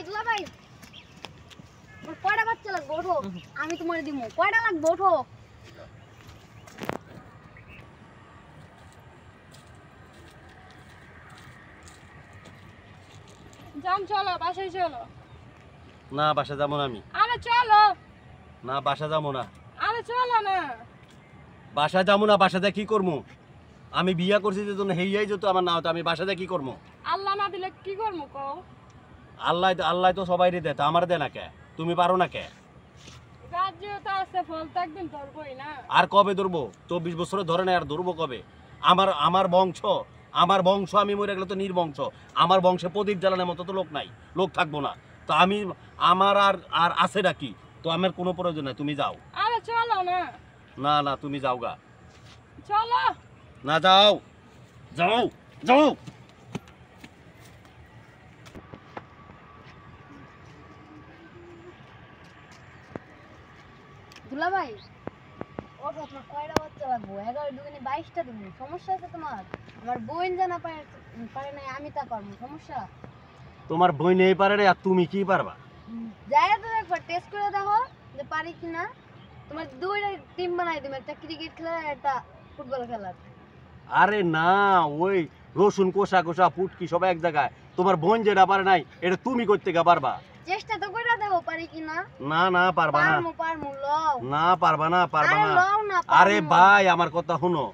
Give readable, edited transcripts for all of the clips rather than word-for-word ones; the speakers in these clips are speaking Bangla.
দুলাভাই কয়টা বাচ্চা লাগবে ওঠো আমি তোমার দিমু কয়টা লাগবে ওঠো যাম চলো বাসায় চলো না বাসা যাবো না আমি আরে চলো না বাসা যাবো না আরে চলো না বাসা যাবো না বাসা যা কি করবো আমি বিয়া করছি যে জন্য হেইয়াই যেত আমার না হতো আমি বাসা যা কি করবো আল্লাহ না দিলে কি করবো কও আল্লাহ আল্লাহ তো সবাই দে তা আমার দে না কে তুমি পারো না কে রাজ্য তো আছে ফল তো একদিন ধরবই না আর কবে ধরবো 24 বছরে ধরে না আর ধরবো কবে আমার বংশ আমি মরে গেলে তো নির্বংশ আমার বংশে প্রদীপ জ্বালানোর মতো তো লোক থাকবো না তো আমি আমার আর আছে নাকি তো আমার কোনো প্রয়োজন নাই তুমি যাও আরে চলো না না না তুমি যাও গা চলো না যাও যাও যাও দুলাভাই ওঠো তোমার কয়টা বাচ্চা লাগবে 11 দুগুনি 22টা দিমু সমস্যা আছে তোমার আমার বোন জানা পারে না আমি তা পারবো সমস্যা তোমার বই নেই পারে রে আর তুমি কি পারবা যাই তো একবার টেস্ট করে দেখো যে পারি কিনা তোমার দুইটা টিম বানাই দিম একটা ক্রিকেট খেলার আর একটা ফুটবল খেলার আরে না ওই রসুন কোষা ফুটকি সব এক জায়গায় তোমার বোন যেটা পারে নাই এটা তুমি করতে গা পারবা চেষ্টা তো কইরা দেবো পারি কিনা না না পারবা না পারমু লও না পারবা না আরে লও না আরে ভাই আমার কথা শুনো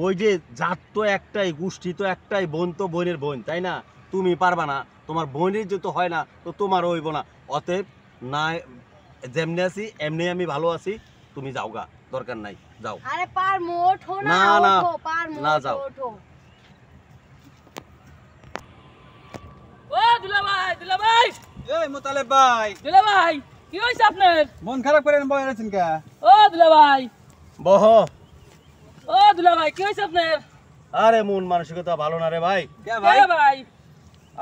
ওই যে জাত তো একটাই গোষ্ঠী তো একটাই বোন তো বোনের বোন তাই না তুমি পারবা না তোমার বোনের যেহেতু হয় না তো তোমার হইব না অতএব না যেমনি আছি এমনি আমি ভালো আছি তুমি যাও গা দরকার নাই যাও আরে পারমু ওঠো না ওঠো পারমু না যাও ওঠো ও দুলাভাই এই মোতালেব ভাই দুলাভাই কি হইছে আপনার মন খারাপ করে বয়ে আছেন কা ও দুলাভাই বহ ও দুলাভাই কি হইছে আপনার আরে মন মানসিকতা ভালো না রে ভাই কে ভাই কে ভাই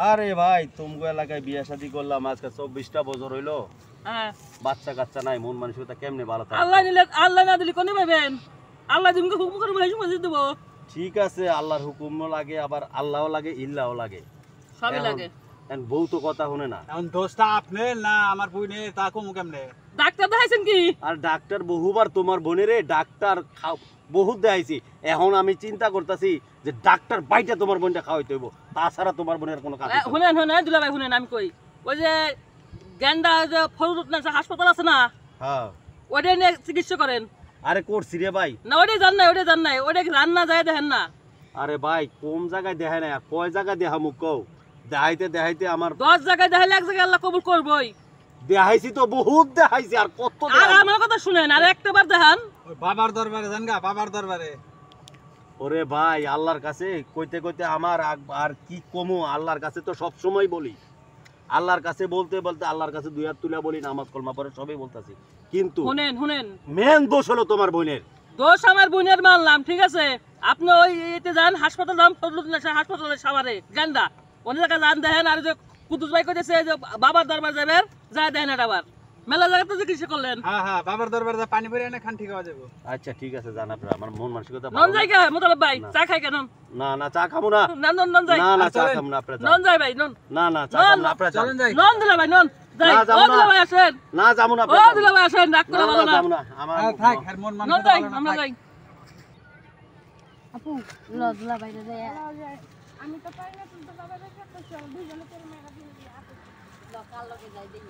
আরে ভাই তুমগো এলাকায় বিয়ে শাদী করলাম আজকে 24টা বছর হইলো হ্যাঁ বাচ্চা কাচ্চা নাই মন মানসিকতা কেমনে ভালো থাকে আল্লাহ না দিলে কোনে পাবেন আল্লাহ দিমকে হুকুম করে ভাই সময় দেব ঠিক আছে আল্লাহর হুকুমও লাগে আবার আল্লাহও লাগে ইল্লাহও লাগে সবই লাগে এখন বউ তো কথা শুনে না এখন দোষটা আপনি না আমার বইনে তা কমু কেমনে ডাক্তার দেখাইছেন কি আর ডাক্তার বহুবার তোমার বোনেরে ডাক্তার বহুত দেখাইছি এখন আমি চিন্তা করতেছি যে ডাক্তার বাইটা তোমার বোনটা খাওয়াইতে হইব তাছাড়া তোমার বোনের কোনো কাজ হইতো না। শুনেন দুলাভাই শুনেন আমি কই ওই যে গেন্দা যে ফরুট হাসপাতাল আছে না হ্যাঁ ওইটাই নিয়ে চিকিৎসা করেন আরে করছি রে ভাই না ওইটাই জান নাই ওইটা রান্না যায় দেখেন না আরে ভাই কোন জায়গায় দেখায় না কয় জায়গায় দেখা মুখ কও দেখাইতে আমার 10 জায়গায় দেখাইলে এক জায়গায় আল্লাহ কবুল করবই দেখাইছি তো বহুত দেখাইছি আর কত আর দেখাইছি। আমার কথা শুনেন আর একটাবার দেখান ওই বাবার দরবারে যান গা বাবার দরবারে ওরে ভাই আল্লাহর কাছে কইতে আমার আর কি কমু আল্লাহর কাছে তো সব সময় বলি আল্লাহর কাছে বলতে আল্লাহর কাছে দুই হাত তুলে বলি নামাজ কলমা পড়ে সবই বলতাছি কিন্তু শুনেন মেন দোষ হলো তোমার বোনের দোষ আমার বোনের মানলাম ঠিক আছে আপনি ওই এতে যান হাসপাতাল যান হাসপাতালে সাভারে গেন্দা অনেক জায়গায় যান দেখেন আর যে কুতুস ভাই কইতেছে যে বাবার দরবার যাবেন যায় দেখেন এটা আবার মেলা জায়গাতে চিকিৎসা করলেন হ্যাঁ বাবার দরবারে যা পানি ভরে এনে খান ঠিক হয়ে যাবো আচ্ছা ঠিক আছে জান আপনার আমার মন মানসিকতা নন যাই কে মোতালেব ভাই চা খাই কেন না চা খাবো না নন যাই না চা খাবো না আপনারা নন যাই ভাই নন না চা খাবো না আপনারা চলেন যাই নন দিলা ভাই নন যাই না, যাবো ও না। দিলা ভাই আসেন না যাবো না ও দিলা ভাই আসেন ডাক করে ভালো না যাবো না আমার থাক আর মন নন মানসিকতা যাই ভালো না, আমরা থাক। যাই আপু দুলা ভাই আমি তো পাই না তুমি তো বাবা দেখতে তো দুইজনে করে মেরা দিয়ে আপু কাল লগে যাই দেই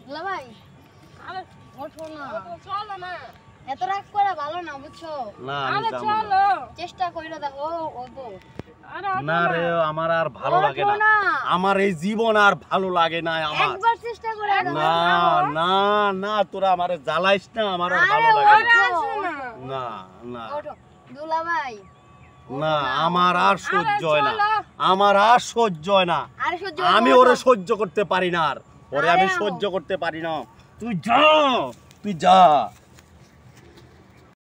দুলা ভাই আরে ওঠো না চলো না এত রাগ করা ভালো না বুঝছো না আমি আরে যাবো না চলো চেষ্টা কইরা দেখো ওগো আরে না রে আমার আর ভালো লাগে ওঠো না না আমার এই জীবন আর ভালো লাগে না আমার একবার চেষ্টা করে দেখো না তোরা আমারে জ্বালাইস না আমার আর আরে ভালো লাগে না ওঠো না ওঠো দুলা ভাই না আমার আর সহ্য হয় না আমার আর সহ্য হয় না আরে সহ্য আমি করো। ওরে সহ্য করতে পারি না আর ওরে আমি আরে সহ্য করতে পারি না তুই যা